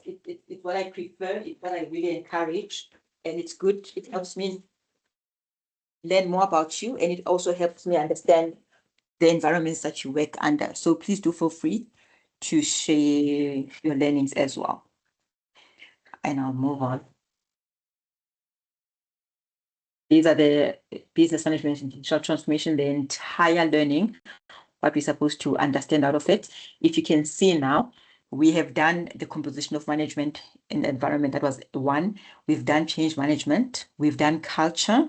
it's what I prefer. It's what I really encourage, and it's good. It helps me learn more about you, and it also helps me understand the environments that you work under. So please do feel free to share your learnings as well. And I'll move on. These are the business management and digital transformation, the entire learning, what we're supposed to understand out of it. If you can see now, we have done the composition of management in the environment. That was one. We've done change management. We've done culture.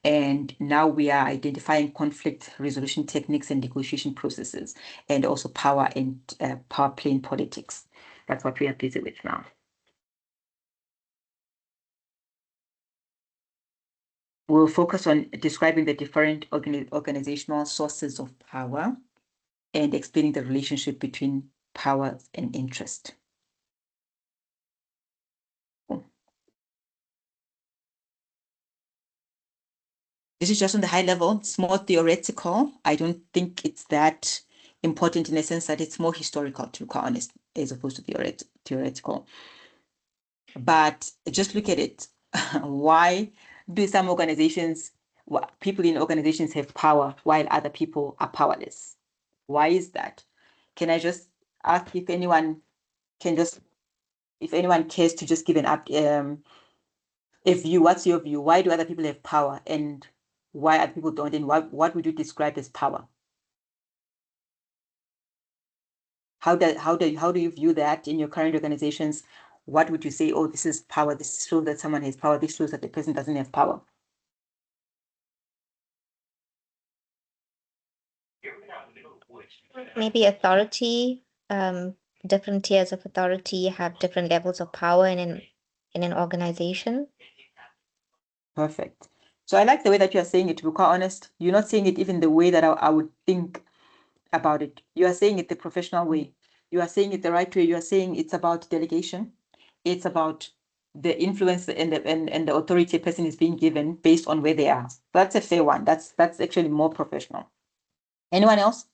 And now we are identifying conflict resolution techniques and negotiation processes, and also power and power play politics. That's what we are busy with now. We'll focus on describing the different organizational sources of power and explaining the relationship between power and interest. This is just on the high level. It's more theoretical. I don't think it's that important in the sense that it's more historical, to be quite honest, as opposed to theoretical. But just look at it. Why do some organizations, people in organizations have power while other people are powerless? Why is that? Can I just ask if anyone cares to just give a view? What's your view? Why do other people have power and why other people don't? And what would you describe as power? How do you view that in your current organizations? What would you say? Oh, this is power. This shows that someone has power. This shows that the person doesn't have power. Maybe authority. Different tiers of authority have different levels of power in an organization. Perfect. So I like the way that you are saying it, to be quite honest. You're not saying it even the way that I would think about it. You are saying it the professional way. You are saying it the right way. You are saying it's about delegation. It's about the influence and the authority a person is being given based on where they are. That's a fair one. That's actually more professional. Anyone else?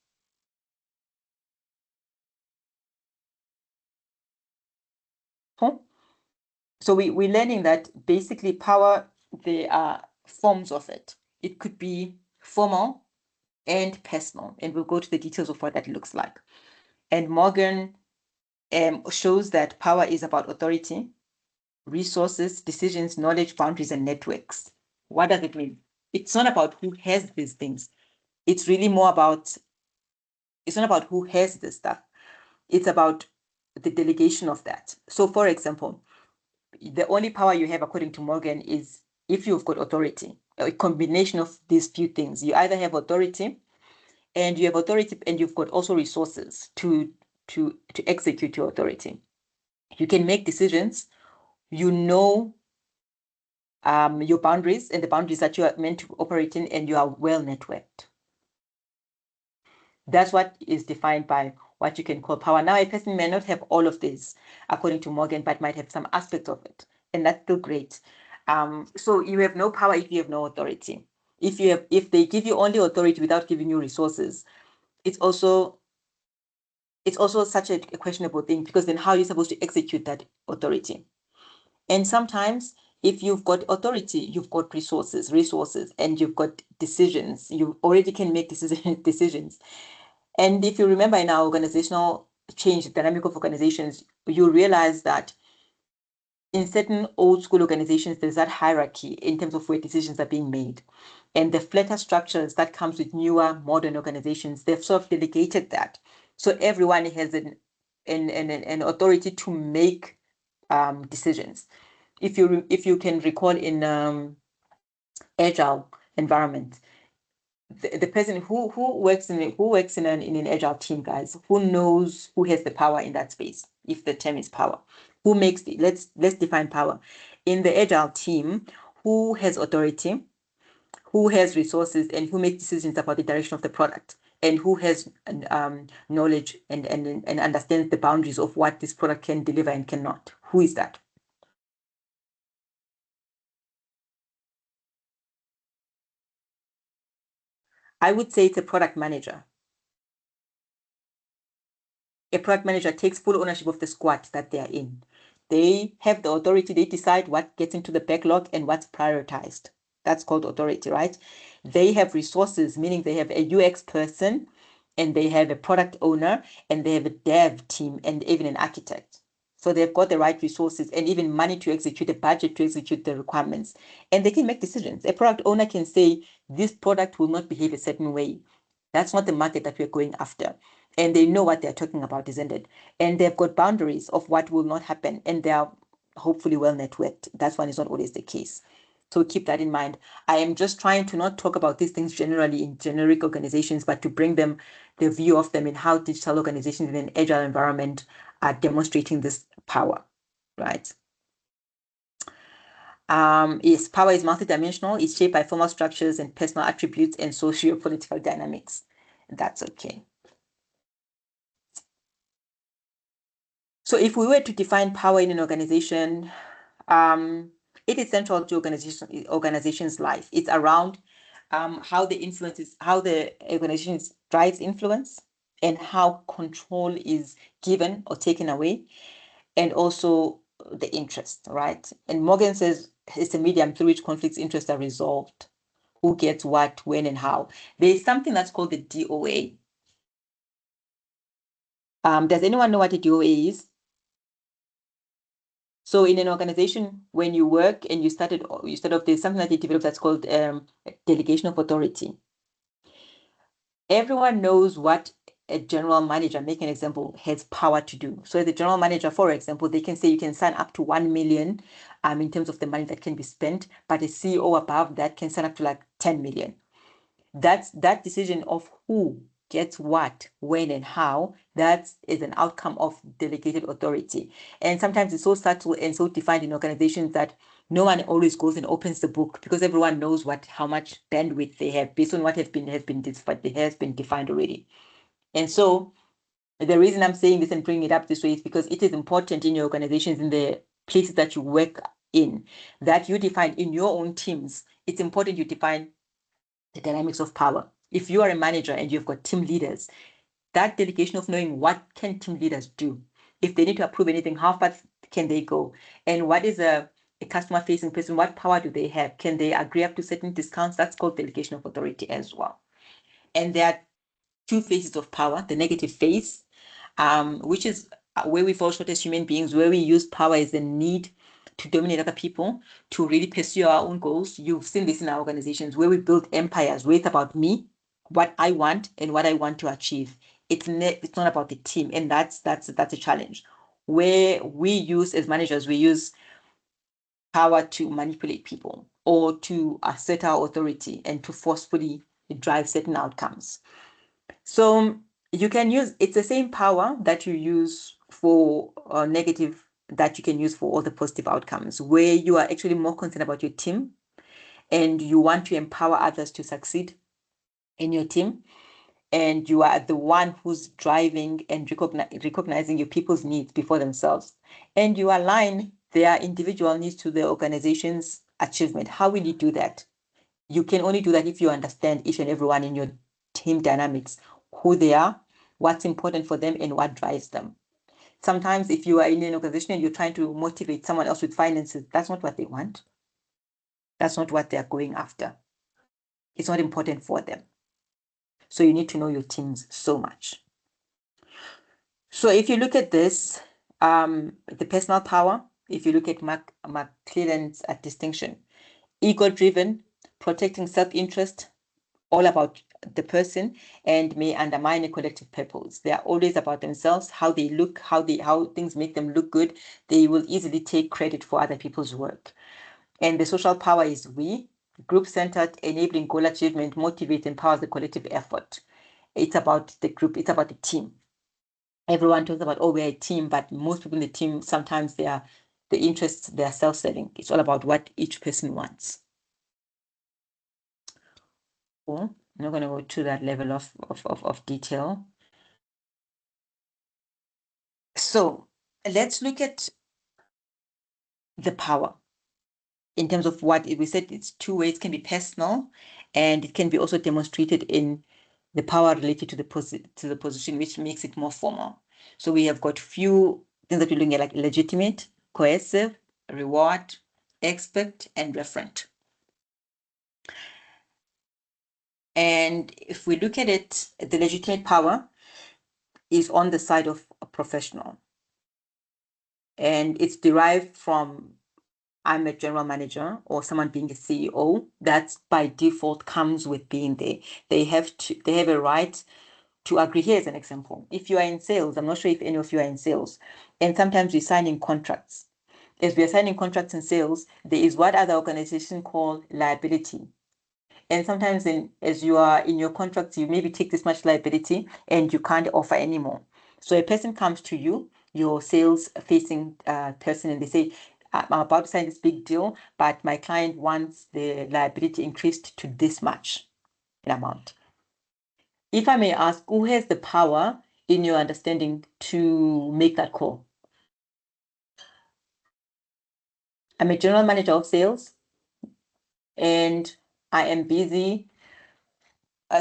So we're learning that basically power, there are forms of it. It could be formal and personal, and we'll go to the details of what that looks like. And Morgan shows that power is about authority, resources, decisions, knowledge, boundaries, and networks. What does it mean? It's not about who has these things. It's really more about, it's not about who has this stuff. It's about the delegation of that. So for example, the only power you have, according to Morgan, is if you've got authority, a combination of these few things. You either have authority and you've got also resources to execute your authority. You can make decisions, you know your boundaries and the boundaries that you are meant to operate in, and you are well networked. That's what is defined by what you can call power. Now, a person may not have all of this, according to Morgan, but might have some aspects of it, and that's still great. So you have no power if you have no authority. If they give you only authority without giving you resources, it's also such a questionable thing, because then how are you supposed to execute that authority? And sometimes if you've got authority, you've got resources, and you've got decisions. You already can make decisions. And if you remember in our organizational change, dynamic of organizations, you realize that in certain old school organizations, there's that hierarchy in terms of where decisions are being made. And the flatter structures that comes with newer modern organizations, they've sort of delegated that. So everyone has an authority to make decisions. If you can recall in agile environment, the person who works in an agile team, guys, who knows who has the power in that space, if the term is power, who makes the, let's define power in the agile team, who has authority, who has resources, and who makes decisions about the direction of the product, and who has knowledge and understands the boundaries of what this product can deliver and cannot. Who is that? I would say it's a product manager. A product manager takes full ownership of the squad that they are in. They have the authority. They decide what gets into the backlog and what's prioritized. That's called authority, right? They have resources, meaning they have a UX person, and they have a product owner, and they have a dev team, and even an architect. So they've got the right resources and even money to execute, a budget to execute the requirements, and they can make decisions. A product owner can say, this product will not behave a certain way. That's not the market that we're going after. And they know what they're talking about, isn't it? And they've got boundaries of what will not happen, and they are hopefully well networked. That one is not always the case. So keep that in mind. I am just trying to not talk about these things generally in generic organizations, but to bring them the view of them in how digital organizations in an agile environment are demonstrating this power, right? Yes, power is multidimensional. It's shaped by formal structures and personal attributes and socio-political dynamics. That's okay. So if we were to define power in an organization, it is central to organization's life. It's around how the organization drives influence, and how control is given or taken away, and also the interest, right? And Morgan says it's a medium through which conflicts interests are resolved. Who gets what, when, and how. There's something that's called the DOA. Does anyone know what a DOA is? So in an organization, when you work and you start off, there's something that they developed that's called delegation of authority. Everyone knows what a general manager, make an example, has power to do. So the general manager, for example, they can say you can sign up to 1 million in terms of the money that can be spent, but a CEO above that can sign up to like 10 million. That decision of who gets what, when, and how, that is an outcome of delegated authority. And sometimes it's so subtle and so defined in organizations that no one always goes and opens the book, because everyone knows how much bandwidth they have based on what has been defined already. And so the reason I'm saying this and bringing it up this way is because it is important in your organizations, in the places that you work in, that you define in your own teams. It's important you define the dynamics of power. If you are a manager and you've got team leaders, that delegation of knowing what can team leaders do, if they need to approve anything, how far can they go, and what is a customer facing person, what power do they have, can they agree up to certain discounts? That's called delegation of authority as well. And there are two phases of power: the negative phase, which is where we fall short as human beings, where we use power as a need to dominate other people, to really pursue our own goals. You've seen this in our organizations where we build empires where it's about me, what I want, and what I want to achieve. It's not about the team, and that's a challenge. Where we use, as managers, we use power to manipulate people or to assert our authority and to forcefully drive certain outcomes. So you can use, it's the same power that you use for negative that you can use for all the positive outcomes, where you are actually more concerned about your team and you want to empower others to succeed in your team. And you are the one who's driving and recognizing your people's needs before themselves. And you align their individual needs to the organization's achievement. How will you do that? You can only do that if you understand each and everyone in your team dynamics, who they are, what's important for them, and what drives them. Sometimes if you are in an organization and you're trying to motivate someone else with finances, that's not what they want. That's not what they're going after. It's not important for them. So you need to know your teams so much. So if you look at this, the personal power, if you look at McClelland's distinction, ego-driven, protecting self-interest, all about the person, and may undermine a collective purpose. They are always about themselves, how they look, how things make them look good. They will easily take credit for other people's work. And the social power is group-centered, enabling goal achievement, motivate, empowers the collective effort. It's about the group, it's about the team. Everyone talks about, oh, we're a team, but most people in the team, sometimes the interests, they are self-serving. It's all about what each person wants. Cool. I'm not going to go to that level of detail. So let's look at the power in terms of what we said. It's two ways. It can be personal, and it can be also demonstrated in the power related to the position, which makes it more formal. So we have got few things that we're looking at, like legitimate, coercive, reward, expect, and referent. And if we look at it, the legitimate power is on the side of a professional. And it's derived from I'm a general manager or someone being a CEO. That by default comes with being there. They have a right to agree. Here's an example. If you are in sales, I'm not sure if any of you are in sales, and sometimes we're signing contracts. As we are signing contracts in sales, there is what other organizations call liability. And sometimes as you are in your contracts, you maybe take this much liability and you can't offer anymore. So a person comes to you, your sales facing person, and they say, I'm about to sign this big deal, but my client wants the liability increased to this much in amount. If I may ask, who has the power in your understanding to make that call? I'm a general manager of sales and I am busy.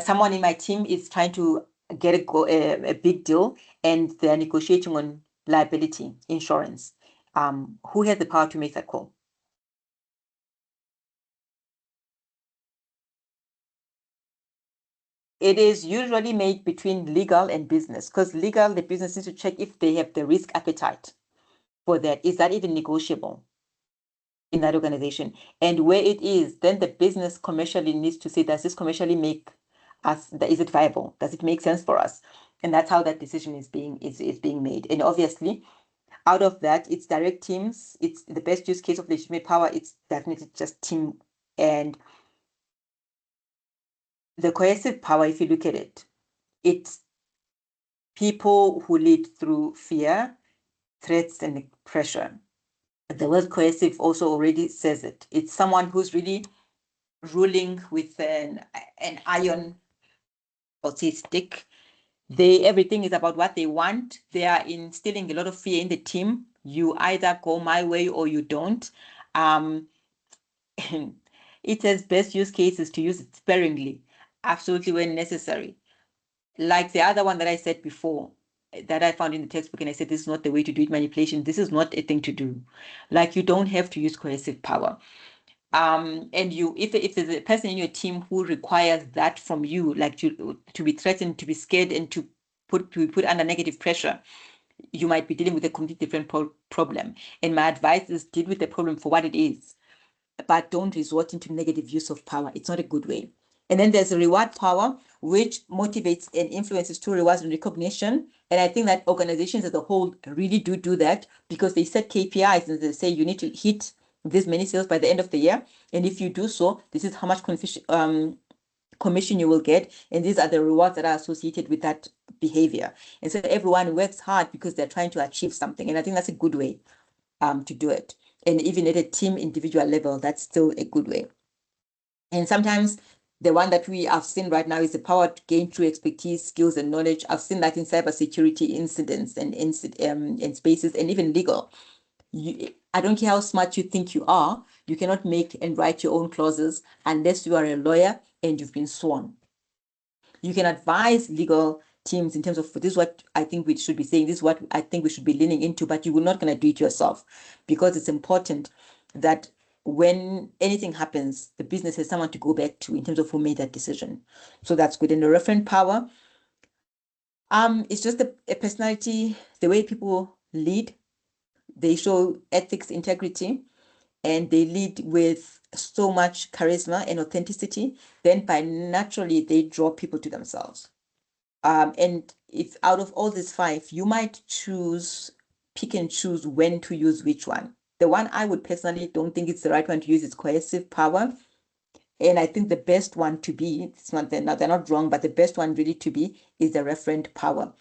Someone in my team is trying to get a big deal and they're negotiating on liability insurance. Who has the power to make that call? It is usually made between legal and business, because legal, the business needs to check if they have the risk appetite for that. Is that even negotiable in that organization? And where it is, then the business commercially needs to say, does this commercially make us, is it viable? Does it make sense for us? And that's how that decision is being made. And obviously, out of that, it's direct teams. It's the best use case of legitimate power. It's definitely just team. And the coercive power, if you look at it, it's people who lead through fear, threats, and pressure. The word coercive also already says it. It's someone who's really ruling with an iron, or say, stick. Everything is about what they want. They are instilling a lot of fear in the team. You either go my way or you don't. It has best use cases to use it sparingly, absolutely when necessary. Like the other one that I said before, that I found in the textbook, and I said, this is not the way to do it, manipulation. This is not a thing to do. Like, you don't have to use coercive power. And if there's a person in your team who requires that from you, like to be threatened, to be scared, and to be put under negative pressure, you might be dealing with a completely different problem. And my advice is, deal with the problem for what it is, but don't resort into negative use of power. It's not a good way. And then there's a reward power, which motivates and influences through rewards and recognition. And I think that organizations as a whole really do that, because they set KPIs and they say you need to hit this many sales by the end of the year. And if you do so, this is how much commission you will get. And these are the rewards that are associated with that behavior. And so everyone works hard because they're trying to achieve something. And I think that's a good way to do it. And even at a team individual level, that's still a good way. And sometimes the one that we have seen right now is the power to gain through expertise, skills, and knowledge. I've seen that in cybersecurity incidents and spaces, and even legal. I don't care how smart you think you are, you cannot make and write your own clauses unless you are a lawyer and you've been sworn. You can advise legal teams in terms of, this is what I think we should be saying, this is what I think we should be leaning into, but you're not going to do it yourself, because it's important that when anything happens, the business has someone to go back to in terms of who made that decision. So that's good. And the referent power, it's just a personality, the way people lead. They show ethics, integrity, and they lead with so much charisma and authenticity. Then by naturally, they draw people to themselves. And if out of all these five, you might pick and choose when to use which one. The one I would personally don't think it's the right one to use is coercive power. And I think the best one to be, it's not, they're not wrong, but the best one really to be is the referent power.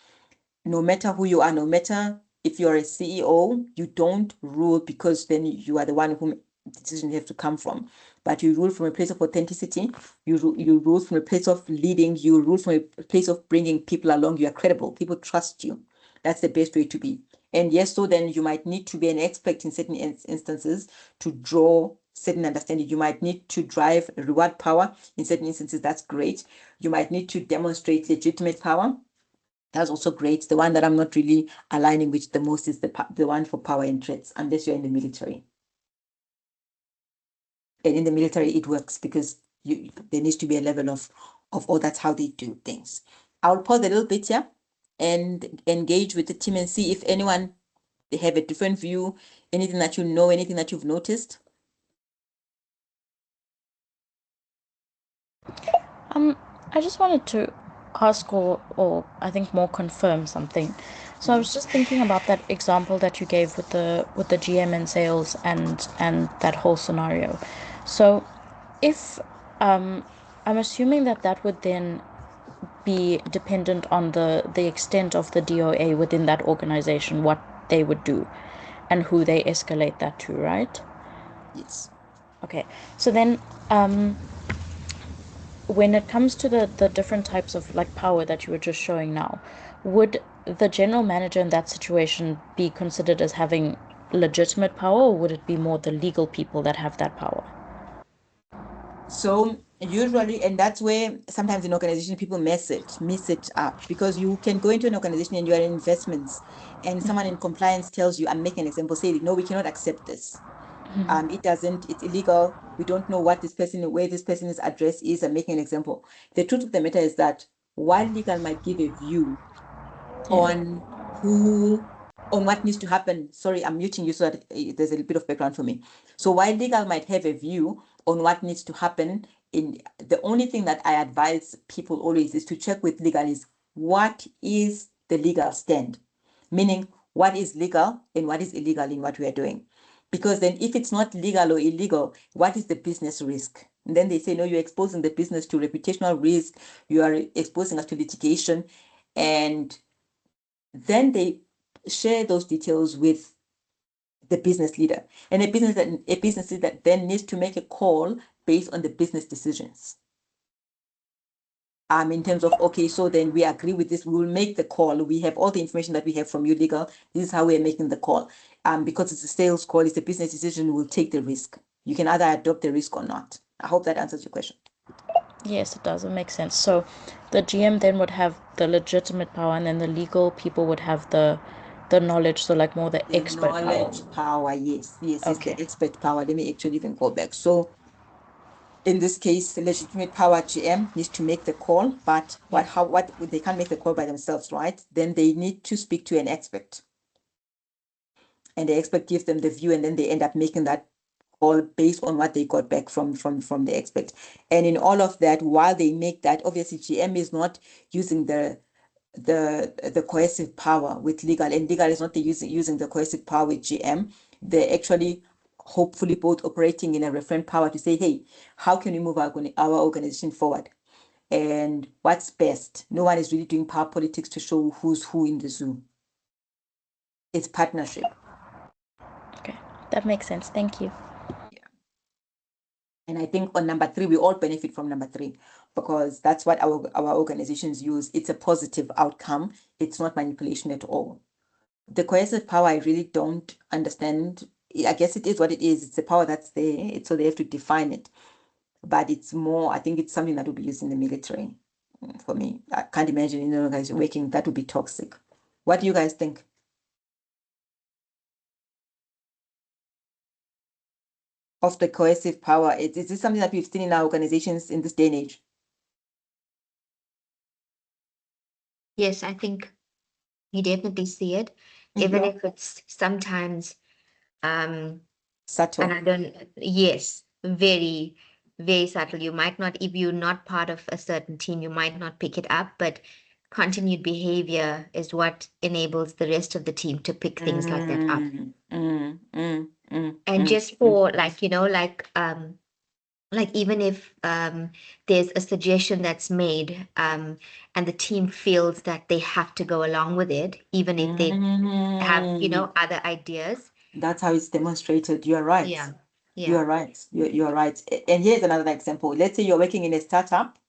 No matter who you are, no matter if you're a CEO, you don't rule because then you are the one whom decisions have to come from. But you rule from a place of authenticity. You rule from a place of leading. You rule from a place of bringing people along. You are credible. People trust you. That's the best way to be. And yes, so then you might need to be an expert in certain instances to draw certain understanding. You might need to drive reward power in certain instances. That's great. You might need to demonstrate legitimate power. That's also great. The one that I'm not really aligning with the most is the one for power and threats, unless you're in the military. And in the military, it works because there needs to be a level of oh, that's how they do things. I'll pause a little bit here and engage with the team and see if anyone they have a different view, anything that you know, anything that you've noticed. I just wanted to ask or I think more confirm something. So I was just thinking about that example that you gave with the GM and sales and that whole scenario. So if I'm assuming that that would then be dependent on the extent of the DOA within that organization, what they would do and who they escalate that to, right? Yes. Okay. So then when it comes to the different types of like power that you were just showing now, would the general manager in that situation be considered as having legitimate power, or would it be more the legal people that have that power? So usually, and that's where sometimes in organization people miss it up, because you can go into an organization and you are in investments and someone in compliance tells you, I'm making an example, say, no, we cannot accept this. It's illegal. We don't know what this person, where this person's address is. I'm making an example. The truth of the matter is that while legal might give a view Yeah. on who on what needs to happen. Sorry, I'm muting you so that there's a bit of background for me. So while legal might have a view on what needs to happen, in the only thing that I advise people always is to check with legal is what is the legal stand, meaning what is legal and what is illegal in what we are doing. Because then if it's not legal or illegal, what is the business risk? And then they say, no, you're exposing the business to reputational risk, you are exposing us to litigation, and then they share those details with the business leader, and a business leader then needs to make a call based on the business decisions. In terms of, okay, so then we agree with this, we will make the call. We have all the information that we have from you, legal. This is how we're making the call. Because it's a sales call, it's a business decision, we'll take the risk. You can either adopt the risk or not. I hope that answers your question. Yes, it does. It makes sense. So the GM then would have the legitimate power, and then the legal people would have the knowledge, so like more the The expert power. knowledge power, yes, Okay. the expert power. Let me actually even go back. So in this case, the legitimate power GM needs to make the call, but Yeah. what they can't make the call by themselves, right? Then they need to speak to an expert, and the expert gives them the view, and then they end up making that call based on what they got back from the expert. And in all of that, while they make that, obviously GM is not using the coercive power with legal, and legal is not using the coercive power with GM. They're actually hopefully both operating in a referent power to say, hey, how can we move our organization forward? And what's best? No one is really doing power politics to show who's who in the zoo. It's partnership. Okay. That makes sense. Thank you. Yeah. And I think on number 3, we all benefit from number 3, because that's what our organizations use. It's a positive outcome. It's not manipulation at all. The coercive power, I really don't understand. I guess it is what it is. It's the power that's there. So they have to define it. But it's more, I think it's something that will be used in the military. For me, I can't imagine in an organization working, that would be toxic. What do you guys think of the coercive power? Is this something that we've seen in our organizations in this day and age? Yes, I think you definitely see it, even if it's sometimes and Subtle. I don't, yes, very, very subtle. You might not, if you're not part of a certain team, you might not pick it up, but continued behavior is what enables the rest of the team to pick things like that up. And just for like, like even if there's a suggestion that's made and the team feels that they have to go along with it, even if they have, other ideas. That's how it's demonstrated. You're right. Yeah. You're Yeah. right. You're right. And here's another example. Let's say you're working in a startup,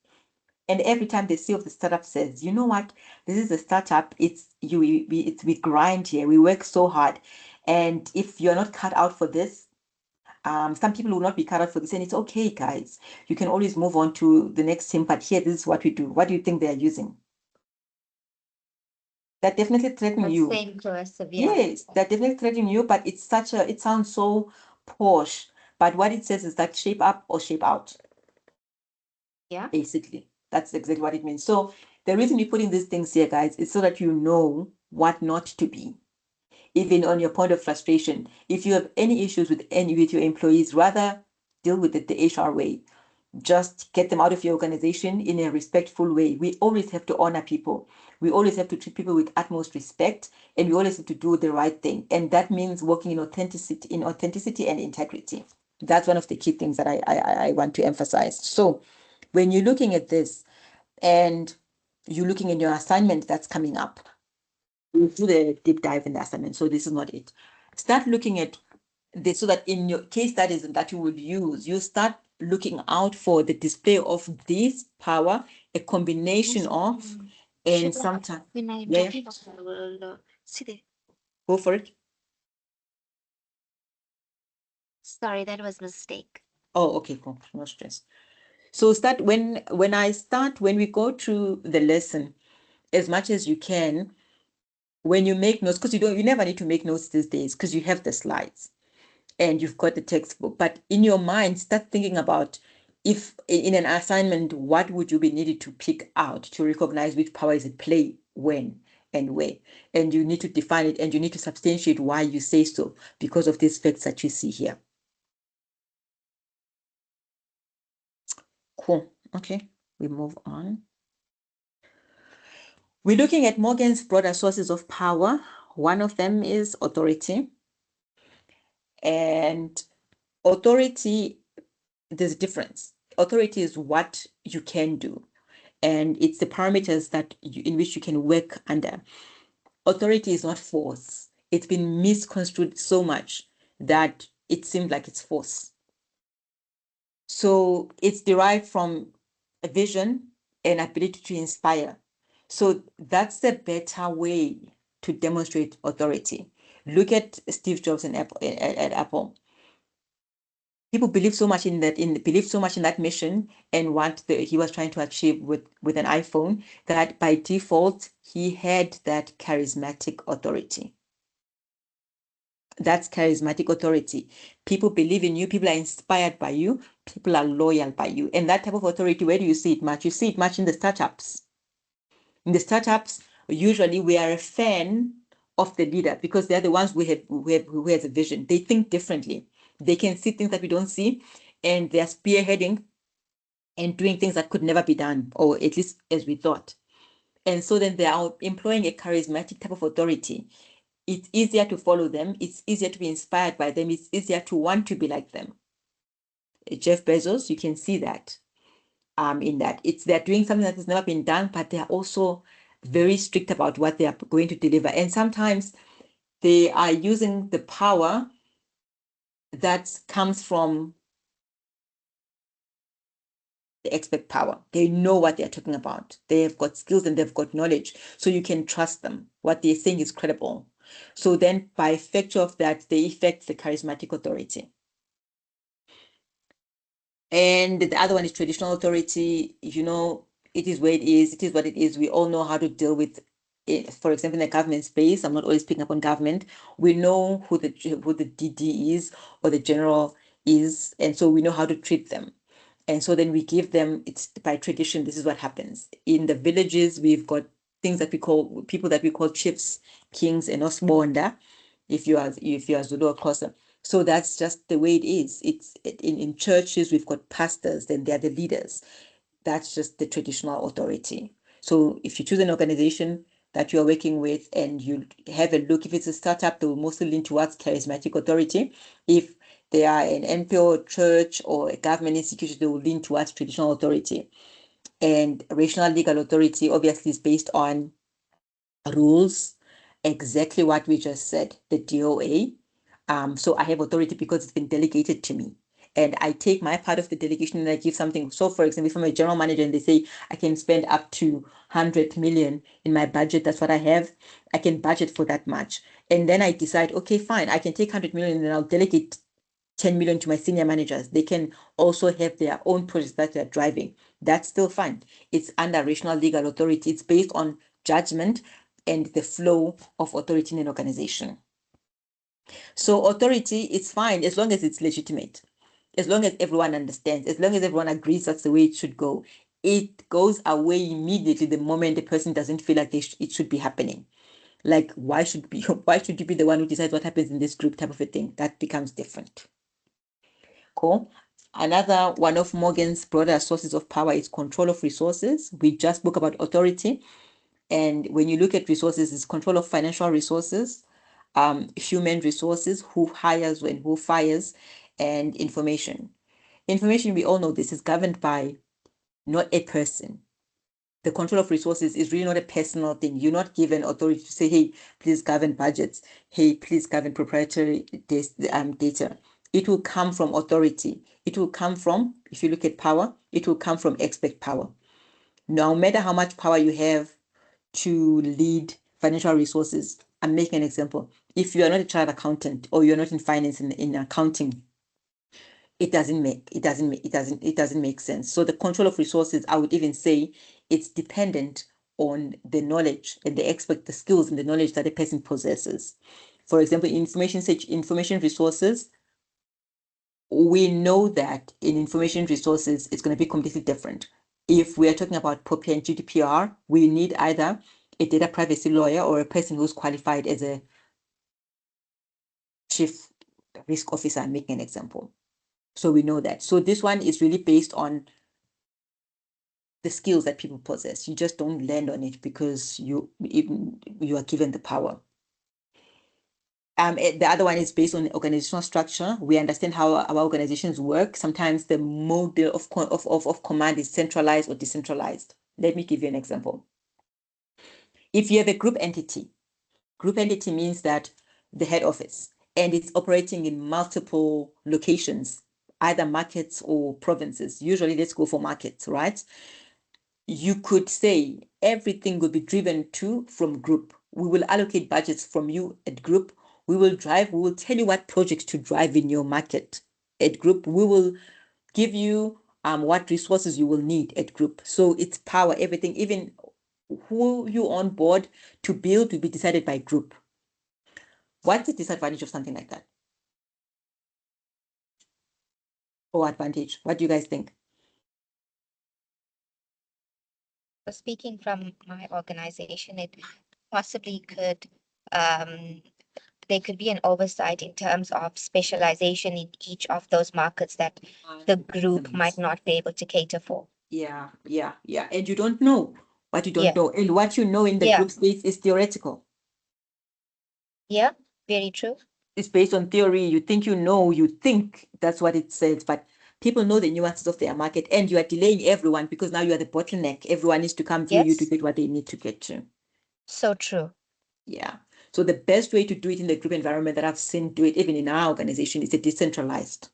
and every time the CEO of the startup says, you know what, this is a startup. We grind here. We work so hard, and if you're not cut out for this, some people will not be cut out for this, and it's okay, guys. You can always move on to the next team. But here, this is what we do. What do you think they are using? They're definitely threatening you. Same coercive, yeah. Yes, they're definitely threatening you, but it sounds so posh. But what it says is that shape up or shape out. Yeah. Basically, that's exactly what it means. So the reason we're putting these things here, guys, is so that you know what not to be. Even on your point of frustration, if you have any issues with your employees, rather deal with it the HR way. Just get them out of your organization in a respectful way. We always have to honor people. We always have to treat people with utmost respect, and we always have to do the right thing. And that means working in authenticity and integrity. That's one of the key things that I want to emphasize. So when you're looking at this and you're looking at your assignment that's coming up, we'll do the deep dive in the assignment. So this is not it. Start looking at this so that in your case studies that you would use, you start looking out for the display of this power, a combination of, and sometimes, When I'm yeah, talking about the world, see there. go for it. Sorry, that was a mistake. Oh, okay, cool. No stress. So start when we go through the lesson as much as you can. When you make notes, because you never need to make notes these days because you have the slides and you've got the textbook. But in your mind, start thinking about, if in an assignment, what would you be needed to pick out to recognize which power is at play, when and where. And you need to define it, and you need to substantiate why you say so because of these facts that you see here. Cool. Okay, we move on. We're looking at Morgan's broader sources of power. One of them is authority. And authority, there's a difference. Authority is what you can do, and it's the parameters in which you can work under. Authority is not force. It's been misconstrued so much that it seems like it's force. So it's derived from a vision and ability to inspire. So that's the better way to demonstrate authority. Look at Steve Jobs and at Apple. People believe so much in that mission and what he was trying to achieve with an iPhone, that by default he had that charismatic authority. That's charismatic authority. People believe in you, people are inspired by you, people are loyal by you. And that type of authority, where do you see it much? You see it much in the startups. In the startups, usually we are a fan of the leader because they're the ones who has a vision. They think differently. They can see things that we don't see, and they're spearheading and doing things that could never be done, or at least as we thought. And so then they are employing a charismatic type of authority. It's easier to follow them. It's easier to be inspired by them. It's easier to want to be like them. Jeff Bezos, you can see that in that. They're doing something that has never been done, but they're also very strict about what they are going to deliver. And sometimes they are using the power that comes from the expert power. They know what they're talking about. They have got skills and they've got knowledge. So you can trust them. What they're saying is credible. So then by virtue of that, they effect the charismatic authority. And the other one is traditional authority. It is where it is. It is what it is. We all know how to deal with it. For example, in the government space, I'm not always picking up on government. We know who the DD is or the general is, and so we know how to treat them. And so then we give them, it's by tradition, this is what happens. In the villages, we've got things that we call, people that we call chiefs, kings, and osbonda, if you are Zulu or Xhosa. So that's just the way it is. It's in churches, we've got pastors, then they're the leaders. That's just the traditional authority. So if you choose an organization that you're working with and you have a look, if it's a startup, they will mostly lean towards charismatic authority. If they are an NPO church or a government institution, they will lean towards traditional authority. And rational legal authority obviously is based on rules, exactly what we just said, the DOA. So I have authority because it's been delegated to me. And I take my part of the delegation and I give something. So, for example, if I'm a general manager and they say I can spend up to 100 million in my budget, that's what I have. I can budget for that much. And then I decide, okay, fine, I can take 100 million and then I'll delegate 10 million to my senior managers. They can also have their own projects that they're driving. That's still fine. It's under rational legal authority. It's based on judgment, and the flow of authority in an organization. So authority is fine as long as it's legitimate, as long as everyone understands, as long as everyone agrees that's the way it should go. It goes away immediately the moment the person doesn't feel like it should be happening. Like, why should you be the one who decides what happens in this group type of a thing? That becomes different. Cool. Another one of Morgan's broader sources of power is control of resources. We just spoke about authority. And when you look at resources, it's control of financial resources, human resources, who hires and who fires, and information. Information, we all know this, is governed by not a person. The control of resources is really not a personal thing. You're not given authority to say, hey, please govern budgets. Hey, please govern proprietary data. It will come from authority. It will come from, if you look at power, it will come from expert power. No matter how much power you have to lead financial resources, I'm making an example. If you are not a chartered accountant or you're not in finance in accounting, it doesn't make sense. So the control of resources, I would even say, it's dependent on the knowledge and the skills and the knowledge that a person possesses. For example, information resources, we know that in information resources, it's going to be completely different. If we are talking about POPI and GDPR, we need either a data privacy lawyer or a person who's qualified as a chief risk officer. I'm making an example. So we know that. So this one is really based on the skills that people possess. You just don't land on it because you are given the power. The other one is based on organizational structure. We understand how our organizations work. Sometimes the model of command is centralized or decentralized. Let me give you an example. If you have a group entity means that the head office, and it's operating in multiple locations, either markets or provinces. Usually, let's go for markets, right? You could say everything will be driven from group. We will allocate budgets from you at group. We will tell you what projects to drive in your market at group. We will give you what resources you will need at group. So it's power, everything, even who you on board to build will be decided by group. What's the disadvantage of something like that? Or advantage? What do you guys think? So speaking from my organization, it possibly could there could be an oversight in terms of specialization in each of those markets that the group might not be able to cater for. Yeah. And you don't know what you don't Yeah. know. And what you know in the Yeah. group space is theoretical. Yeah, very true. It's based on theory. You think that's what it says, but people know the nuances of their market, and you are delaying everyone because now you are the bottleneck. Everyone needs to come through you to Yes. get what they need to get to. So true. Yeah. So the best way to do it in the group environment that I've seen do it, even in our organization, is a decentralized.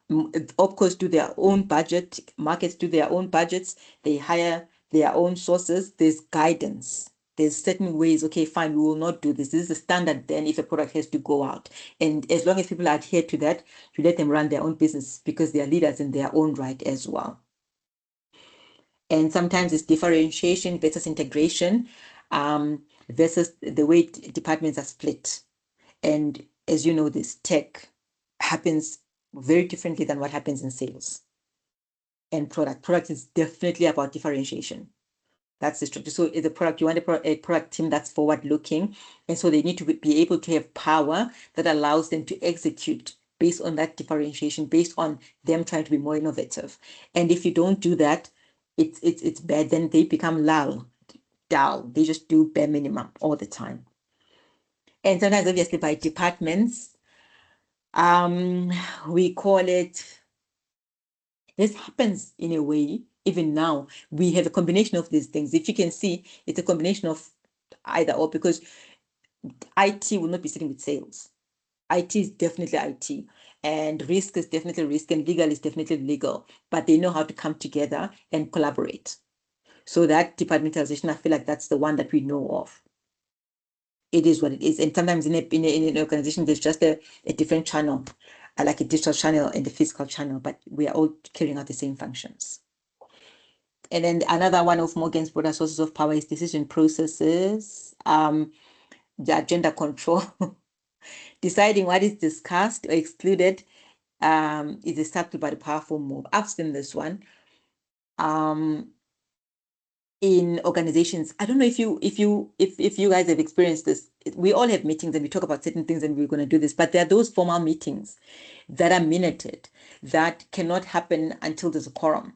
Opcos do their own budget, markets do their own budgets, they hire their own sources, there's guidance. There's certain ways, okay, fine, we will not do this. This is the standard then if a product has to go out. And as long as people adhere to that, you let them run their own business because they are leaders in their own right as well. And sometimes it's differentiation versus integration, versus the way departments are split. And as you know, this tech happens very differently than what happens in sales and product. Product is definitely about differentiation. That's the structure. So the product, you want a product team that's forward looking. And so they need to be able to have power that allows them to execute based on that differentiation, based on them trying to be more innovative. And if you don't do that, it's bad. Then they become dull. They just do bare minimum all the time. And sometimes obviously by departments, we call it, this happens in a way, even now, we have a combination of these things. If you can see, it's a combination of either or, because IT will not be sitting with sales. IT is definitely IT, and risk is definitely risk, and legal is definitely legal, but they know how to come together and collaborate. So that departmentalization, I feel like that's the one that we know of. It is what it is. And sometimes in an organization, there's just a different channel, like a digital channel and the physical channel, but we are all carrying out the same functions. And then another one of Morgan's broader sources of power is decision processes, the agenda control, deciding what is discussed or excluded is a subtle but powerful move. I've seen this one in organizations. I don't know if you guys have experienced this. We all have meetings and we talk about certain things and we're going to do this, but there are those formal meetings that are minuted that cannot happen until there's a quorum.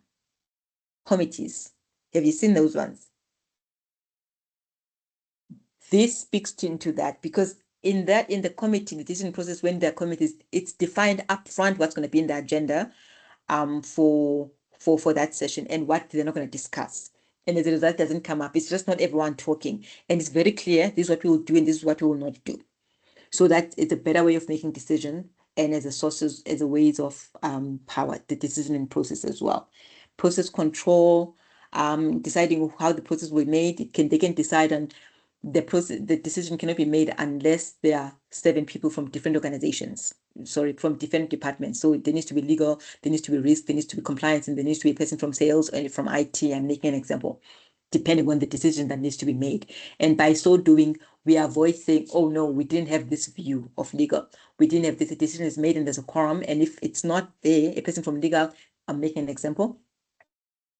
Committees. Have you seen those ones? This speaks into that because in the committee, the decision process, when there are committees, it's defined upfront what's going to be in the agenda for that session and what they're not going to discuss. And as a result, doesn't come up. It's just not everyone talking. And it's very clear, this is what we will do and this is what we will not do. So that is a better way of making decision and as a ways of power, the decision process as well. Process control, deciding how the process will be made. They can decide on the process. The decision cannot be made unless there are 7 people from different organizations. From different departments. So there needs to be legal, there needs to be risk, there needs to be compliance, and there needs to be a person from sales and from IT. I'm making an example, depending on the decision that needs to be made. And by so doing, we avoid saying, oh no, we didn't have this view of legal. We didn't have this, decision is made and there's a quorum. And if it's not there, a person from legal, I'm making an example,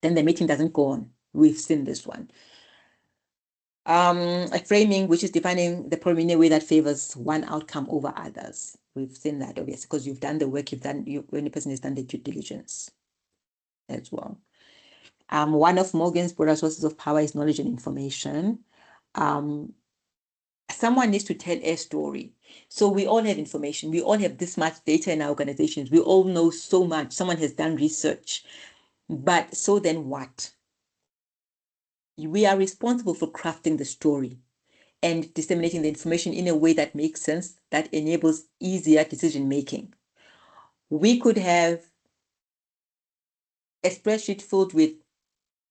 then the meeting doesn't go on. We've seen this one. A framing, which is defining the problem in a way that favors one outcome over others. We've seen that, obviously, because you've done the work, when a person has done the due diligence as well. One of Morgan's broader sources of power is knowledge and information. Someone needs to tell a story. So we all have information. We all have this much data in our organizations. We all know so much. Someone has done research. But so then what? We are responsible for crafting the story and disseminating the information in a way that makes sense, that enables easier decision making. We could have a spreadsheet filled with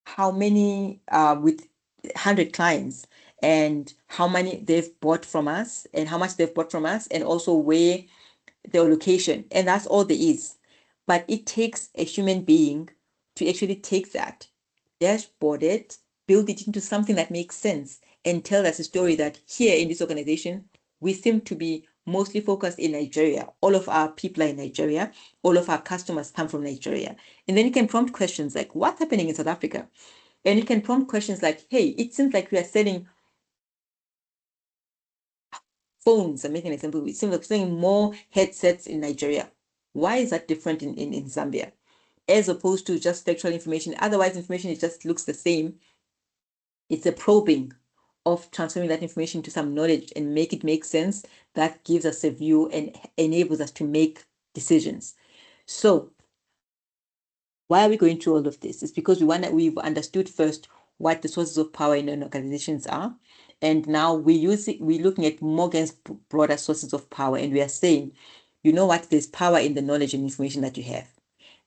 how many, with 100 clients and how many they've bought from us and how much they've bought from us and also where their location. And that's all there is. But it takes a human being to actually take that, dashboard it, build it into something that makes sense and tell us a story that here in this organization, we seem to be mostly focused in Nigeria. All of our people are in Nigeria. All of our customers come from Nigeria. And then you can prompt questions like, what's happening in South Africa? And you can prompt questions like, hey, it seems like we are selling phones. I'm making an example. It seems like we're selling more headsets in Nigeria. Why is that different in Zambia? As opposed to just factual information. Otherwise, information, it just looks the same. It's a probing of transforming that information to some knowledge and make it make sense. That gives us a view and enables us to make decisions. So why are we going through all of this? It's because we've understood first what the sources of power in organizations are. And now we're looking at Morgan's broader sources of power. And we are saying, you know what, there's power in the knowledge and information that you have.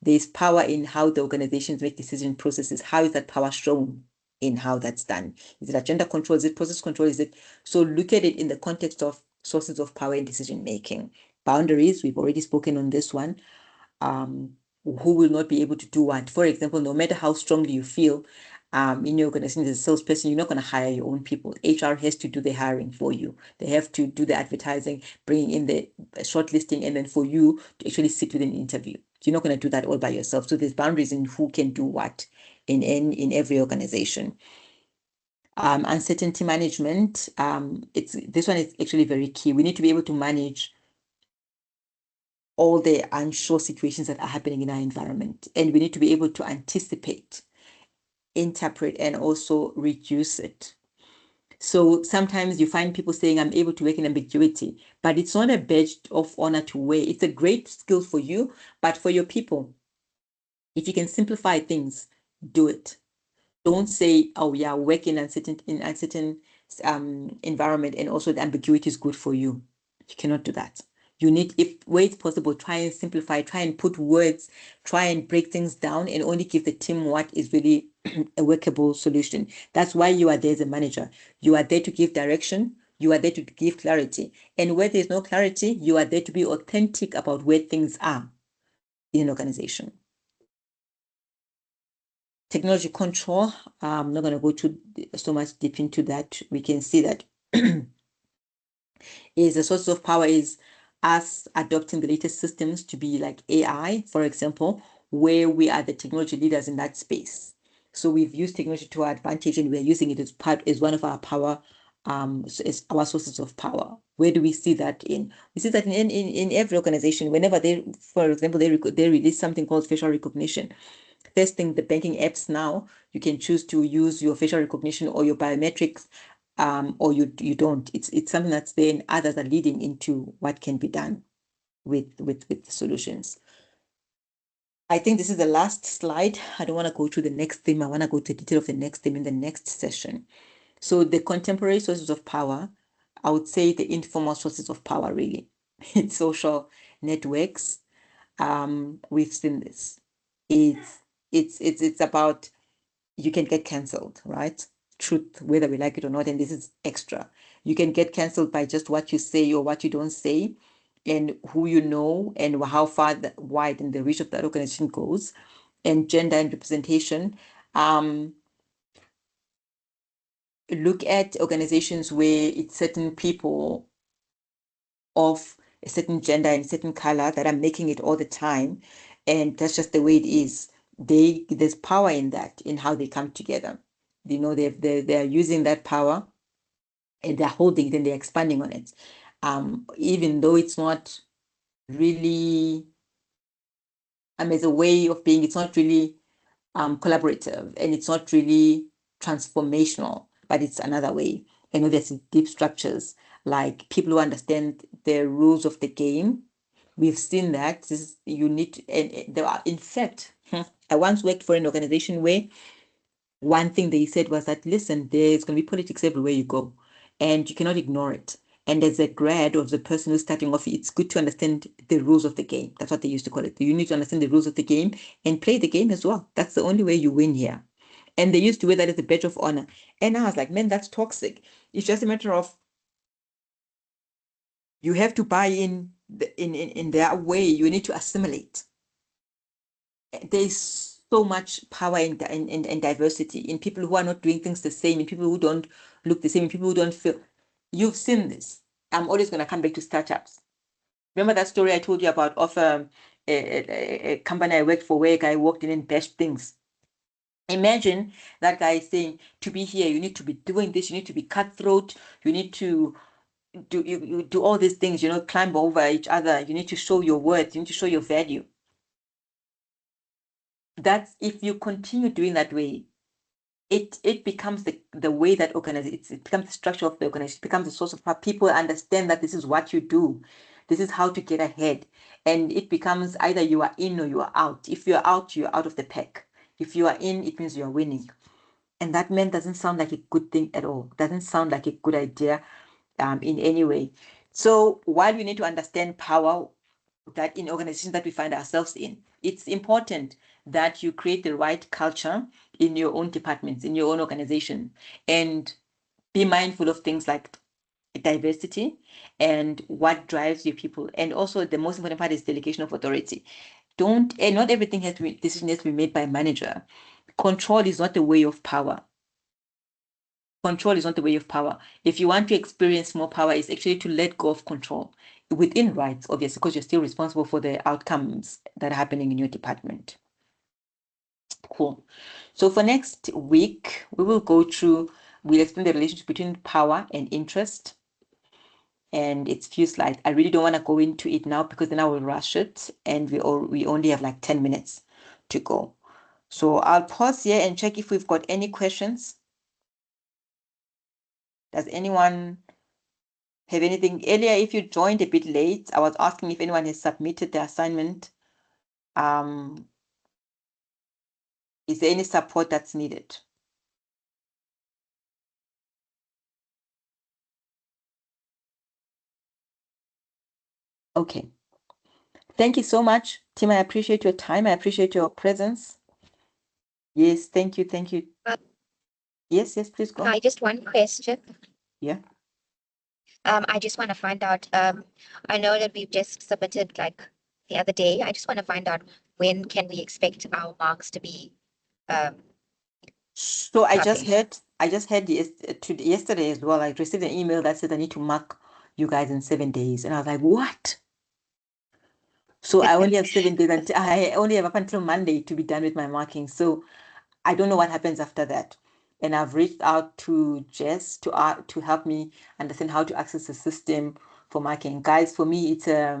There's power in how the organizations make decision processes. How is that power shown in how that's done? Is it agenda control? Is it process control? So look at it in the context of sources of power in decision making. Boundaries, we've already spoken on this one. Who will not be able to do what? For example, no matter how strongly you feel in your organization as a salesperson, you're not going to hire your own people. HR has to do the hiring for you. They have to do the advertising, bring in the shortlisting, and then for you to actually sit with an interview. You're not going to do that all by yourself. So there's boundaries in who can do what in every organization. Uncertainty management. This one is actually very key. We need to be able to manage all the unsure situations that are happening in our environment. And we need to be able to anticipate, interpret, and also reduce it. So sometimes you find people saying, I'm able to work in ambiguity, but it's not a badge of honor to wear. It's a great skill for you, but for your people, if you can simplify things, do it. Don't say, oh yeah, work in uncertain environment and also the ambiguity is good for you. You cannot do that. You need, if where it's possible, try and simplify, try and put words, try and break things down and only give the team what is really a workable solution. That's why you are there as a manager. You are there to give direction. You are there to give clarity. And where there's no clarity, you are there to be authentic about where things are in an organization. Technology control, I'm not going to go too so much deep into that. We can see that is a source of power is us adopting the latest systems to be like AI, for example, where we are the technology leaders in that space. So we've used technology to our advantage, and we're using it as one of our power, as our sources of power. Where do we see that in? We see that in every organization. Whenever they, for example, they release something called facial recognition. First thing, the banking apps now, you can choose to use your facial recognition or your biometrics, or you don't. It's something that's there, and others are leading into what can be done with the solutions. I think this is the last slide. I don't want to go to the next theme. I want to go to the detail of the next theme in the next session. So the contemporary sources of power, I would say the informal sources of power, really. It's social networks. We've seen this. It's about, you can get cancelled, right? Truth, whether we like it or not, and this is extra. You can get cancelled by just what you say or what you don't say, and who you know, and how far wide and the reach of that organization goes, and gender and representation. Look at organizations where it's certain people of a certain gender and certain color that are making it all the time, and that's just the way it is. There's power in that, in how they come together. You know, they're using that power, and they're holding it, and they're expanding on it. Even though it's not really, as a way of being, it's not really collaborative, and it's not really transformational, but it's another way. I know there's deep structures, like people who understand the rules of the game. We've seen that you need to, and there are, in fact, I once worked for an organization where one thing they said was that, listen, there's going to be politics everywhere you go, and you cannot ignore it. And as a grad of the person who's starting off, it's good to understand the rules of the game. That's what they used to call it. You need to understand the rules of the game and play the game as well. That's the only way you win here. And they used to wear that as a badge of honor. And I was like, man, that's toxic. It's just a matter of, you have to buy in their way. You need to assimilate. There's so much power in diversity, in people who are not doing things the same, in people who don't look the same, in people who don't feel. You've seen this. I'm always going to come back to startups. Remember that story I told you about of a company I worked for, where a guy walked in and bashed things. Imagine that guy saying, to be here, you need to be doing this, you need to be cutthroat, you need to you do all these things, climb over each other, you need to show your worth, you need to show your value. That's, if you continue doing that way, it becomes the way that organization, it becomes the structure of the organization, it becomes the source of how people understand that this is what you do, this is how to get ahead, and it becomes either you are in or you are out. If you're out, you're out of the pack. If you are in, it means you're winning. And that man doesn't sound like a good thing at all. Doesn't sound like a good idea in any way. So while we need to understand power, that in organizations that we find ourselves in, it's important that you create the right culture in your own departments, in your own organization, and be mindful of things like diversity and what drives your people. And also the most important part is delegation of authority. Not everything decision has to be made by a manager. Control is not the way of power. Control is not the way of power. If you want to experience more power, it's actually to let go of control within rights, obviously, because you're still responsible for the outcomes that are happening in your department. Cool. So for next week, we'll explain the relationship between power and interest. And it's few slides. I really don't want to go into it now, because then I will rush it, and we only have like 10 minutes to go. So I'll pause here and check if we've got any questions. Does anyone have anything? Earlier, if you joined a bit late, I was asking if anyone has submitted the assignment. Is there any support that's needed? Okay. Thank you so much, Tim. I appreciate your time. I appreciate your presence. Yes, thank you. Thank you. Yes, please go. Hi, just one question. Yeah. I just want to find out, I know that we've just submitted like the other day. I just want to find out, when can we expect our marks to be So I just Copy. heard yesterday as well. I received an email that said I need to mark you guys in 7 days, and I was like, what? So I only have 7 days until I only have up until Monday to be done with my marking. So I don't know what happens after that. And I've reached out to Jess to help me understand how to access the system for marking. Guys, for me, it's a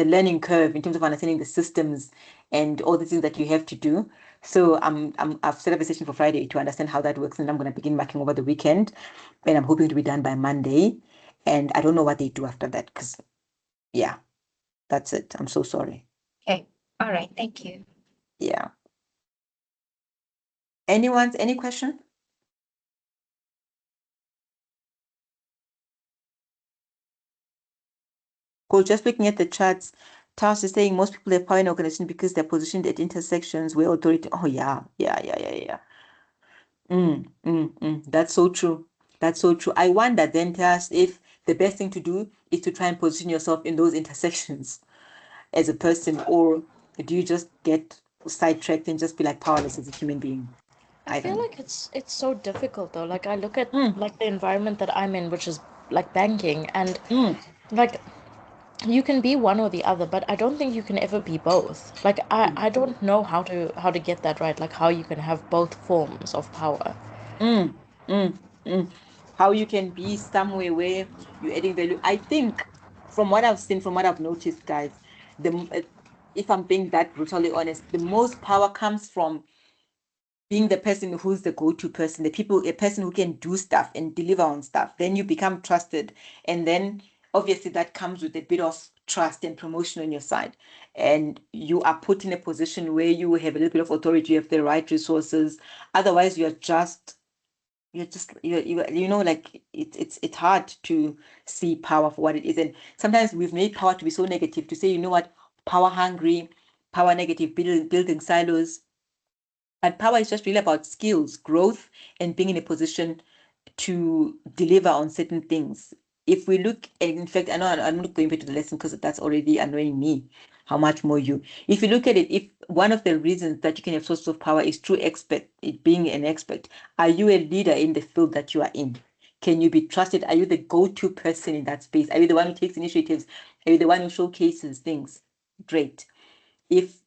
learning curve in terms of understanding the systems and all the things that you have to do. So I've set up a session for Friday to understand how that works, and I'm going to begin marking over the weekend, and I'm hoping to be done by Monday. And I don't know what they do after that, because yeah, that's it. I'm so sorry. Okay. All right. Thank you. Yeah. Any question? Cool. Just looking at the charts, Task is saying most people have power in organization because they're positioned at intersections where authority. Oh yeah, yeah. That's so true. That's so true. I wonder then, Task, if the best thing to do is to try and position yourself in those intersections as a person, or do you just get sidetracked and just be like powerless as a human being? I I don't feel know. like it's so difficult though. Like I look at Mm, like the environment that I'm in, which is like banking, and mm, like you can be one or the other, but I don't think you can ever be both. Like I don't know how to get that right, like how you can have both forms of power. mm, mm, mm. How you can be somewhere where you're adding value. I think from what I've seen, from what I've noticed, guys, if I'm being that brutally honest, the most power comes from being the person who's the go-to person, a person who can do stuff and deliver on stuff. Then you become trusted. And then obviously that comes with a bit of trust and promotion on your side. And you are put in a position where you have a little bit of authority, you have the right resources. Otherwise, like it's hard to see power for what it is. And sometimes we've made power to be so negative, to say, you know what, power hungry, power negative, building silos. But power is just really about skills, growth, and being in a position to deliver on certain things. If we look, and in fact, I know I'm not going back to the lesson because that's already annoying me. How much more you? If you look at it, if one of the reasons that you can have sources of power is through being an expert, are you a leader in the field that you are in? Can you be trusted? Are you the go-to person in that space? Are you the one who takes initiatives? Are you the one who showcases things? Great. If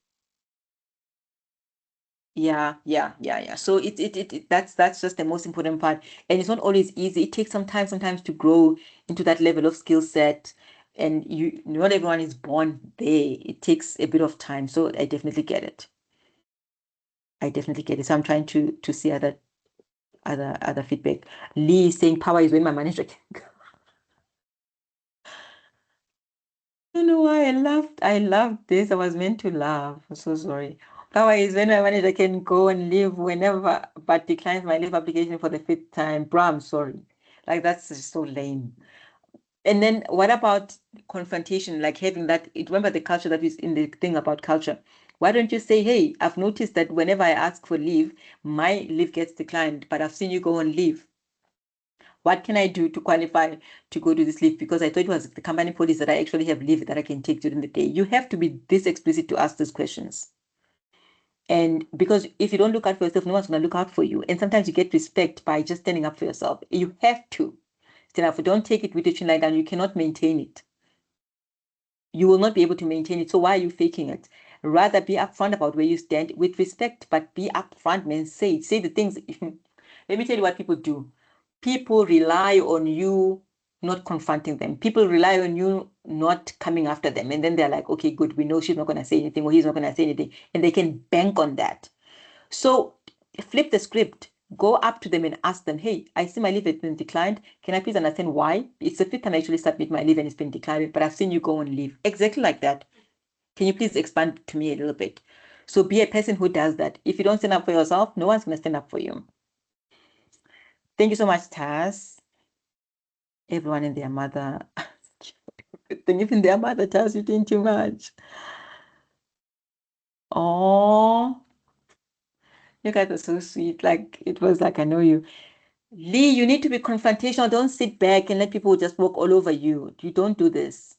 yeah. So that's just the most important part. And it's not always easy. It takes some time sometimes to grow into that level of skill set. And not everyone is born there. It takes a bit of time. So I definitely get it. I definitely get it. So I'm trying to see other feedback. Lee is saying power is when my manager can go. I don't know why I loved this. I was meant to laugh. I'm so sorry. Power is when my manager can go and leave whenever, but declines my leave application for the fifth time. Bro, I'm sorry. Like that's just so lame. And then what about confrontation? Like having that, remember the culture that is in the thing about culture. Why don't you say, hey, I've noticed that whenever I ask for leave, my leave gets declined, but I've seen you go on leave. What can I do to qualify to go to this leave? Because I thought it was the company policy that I actually have leave that I can take during the day. You have to be this explicit to ask these questions. And because if you don't look out for yourself, no one's going to look out for you. And sometimes you get respect by just standing up for yourself. You have to stand up. Don't take it with your chin like that. You cannot maintain it. You will not be able to maintain it. So why are you faking it? Rather be upfront about where you stand with respect, but be upfront, man. Say the things. Let me tell you what people do. People rely on you not confronting them. People rely on you not coming after them. And then they're like, okay, good, we know she's not going to say anything or he's not going to say anything. And they can bank on that. So flip the script. Go up to them and ask them, hey, I see my leave has been declined. Can I please understand why? It's the fifth time I actually submit my leave and it's been declined, but I've seen you go on leave. Exactly like that. Can you please expand to me a little bit? So be a person who does that. If you don't stand up for yourself, no one's going to stand up for you. Thank you so much, Taz. Everyone and their mother. Then even their mother tells you doing too much. Oh, you guys are so sweet. Like it was like I know you. Lee, you need to be confrontational. Don't sit back and let people just walk all over you. You don't do this.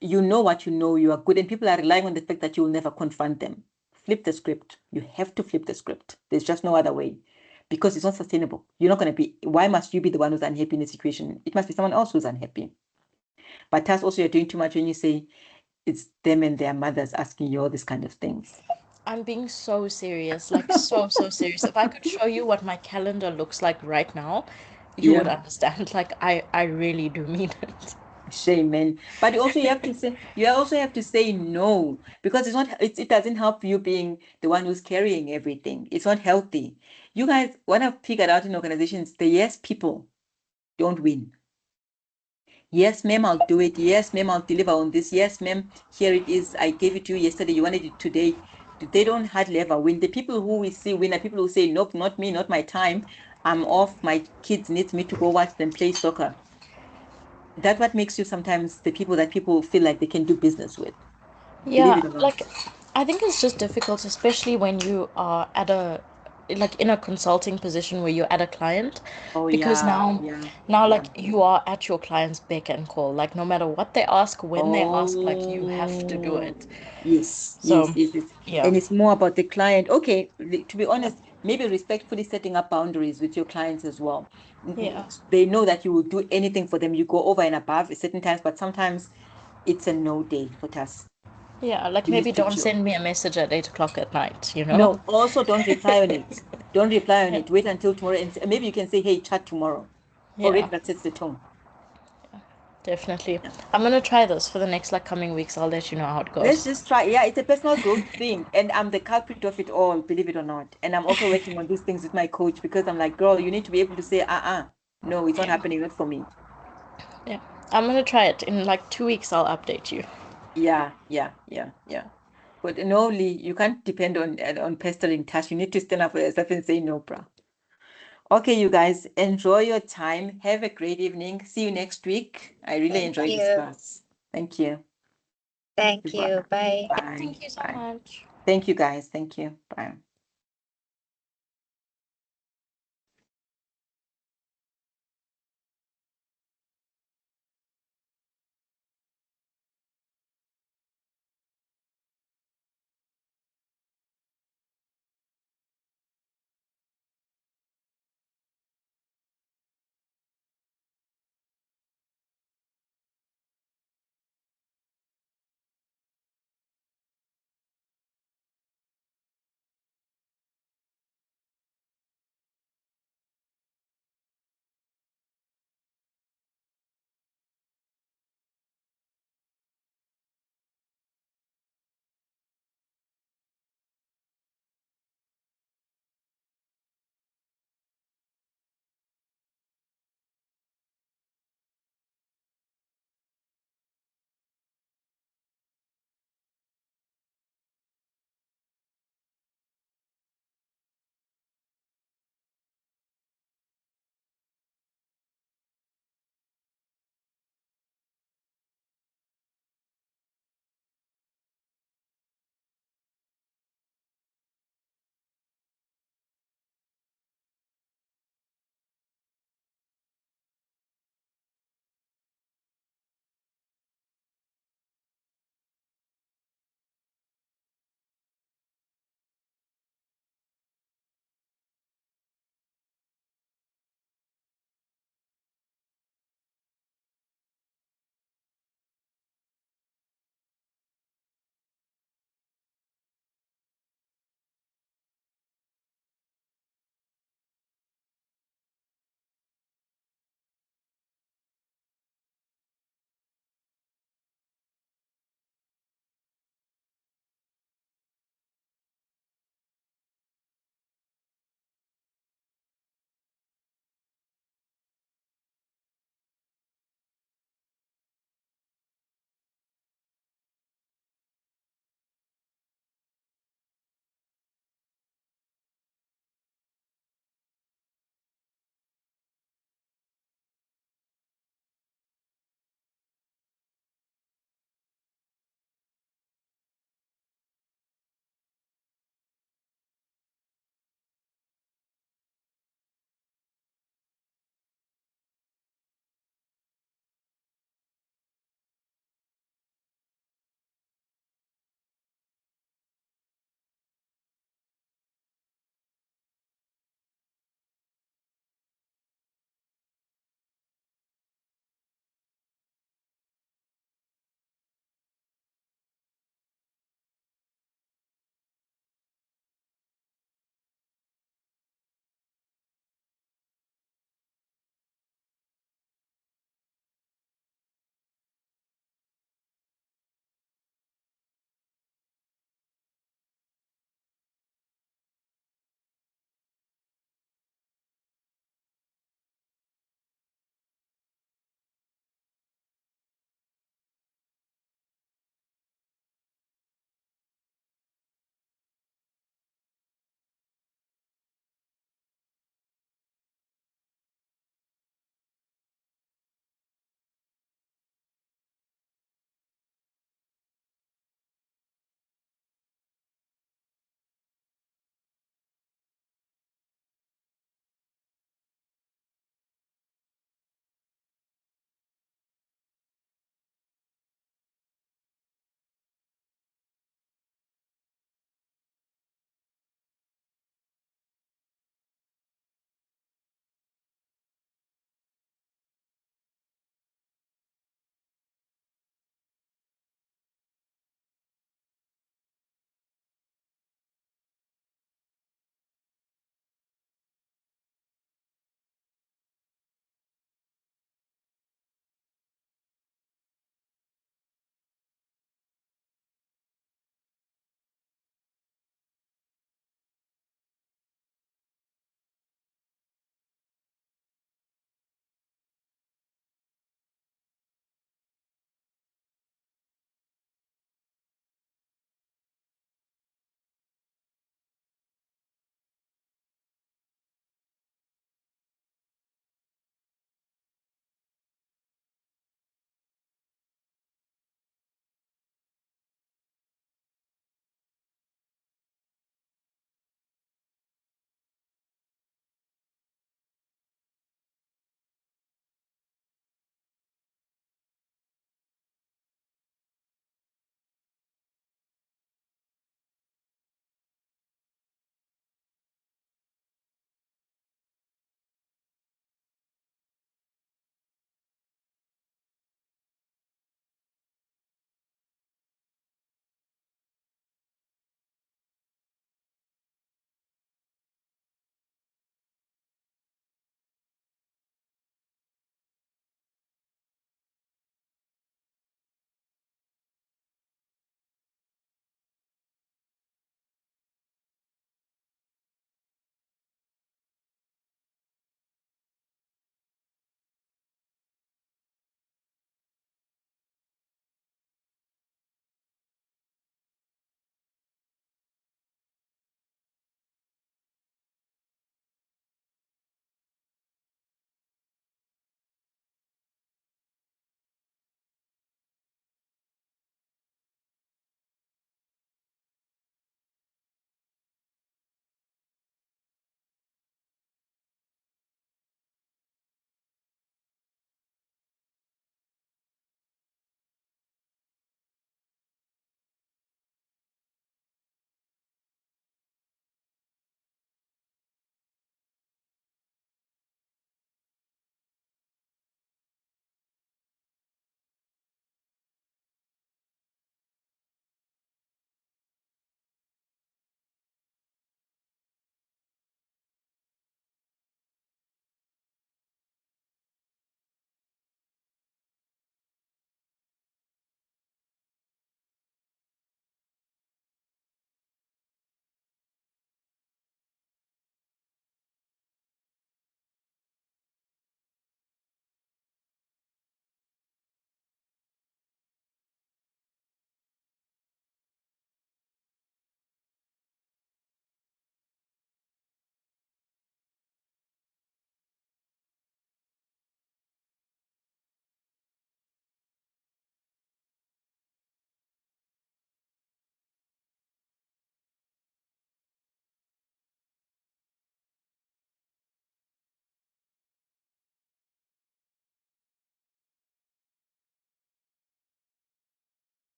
You know what you know. You are good, and people are relying on the fact that you will never confront them. flip the script. You have to flip the script. There's just no other way, because it's not sustainable. You're not going to be, why must you be the one who's unhappy in the situation? It must be someone else who's unhappy. But Taz, also you're doing too much when you say it's them and their mothers asking you all these kind of things. I'm being so serious, like so serious. If I could show you what my calendar looks like right now, you would understand. Like I really do mean it. Shame, man. But also you also have to say no, because it's not, it doesn't help you being the one who's carrying everything. It's not healthy. You guys, what I've figured out in organizations, the yes people don't win. Yes, ma'am, I'll do it. Yes, ma'am, I'll deliver on this. Yes, ma'am, here it is. I gave it to you yesterday. You wanted it today. They don't hardly ever win. The people who we see win are people who say, nope, not me, not my time. I'm off. My kids need me to go watch them play soccer. That's what makes you sometimes the people that people feel like they can do business with. Believe Yeah, it or not. like I think it's just difficult, especially when you are at a like in a consulting position where you're at a client, Oh because yeah, now yeah, like yeah. you are at your client's beck and call. Like no matter what they ask, when they ask, like you have to do Oh, it. yes, yes, So yes, yes. yeah. And it's more about the client. Okay, to be honest, maybe respectfully setting up boundaries with your clients as well. Yeah. They know that you will do anything for them. You go over and above at certain times, but sometimes it's a no day for us. Yeah, like You maybe need to don't chill. send me a message at 8 o'clock at night, you know? No, also don't reply on it. Don't reply on Yeah. it. Wait until tomorrow, and maybe you can say, "Hey, chat tomorrow." Already Yeah, that sets the tone. definitely. Yeah. I'm gonna try this for the next like coming weeks. I'll let you know how it Let's goes. just try. Yeah, it's a personal growth thing, and I'm the culprit of it all, believe it or not. And I'm also working on these things with my coach, because I'm like, girl, you need to be able to say, no, it's not Yeah. happening, not for me. Yeah. I'm gonna try it. In like 2 weeks I'll update you. Yeah, yeah, yeah, yeah. But no, Lee, you can't depend on pestering Tash. You need to stand up for yourself and say no, bruh. Okay, you guys, enjoy your time. Have a great evening. See you next week. I really Thank enjoyed this you. class. Thank you. Thank Goodbye. you. Bye. Bye. Thank you so Bye. much. Thank you, guys. Thank you. Bye.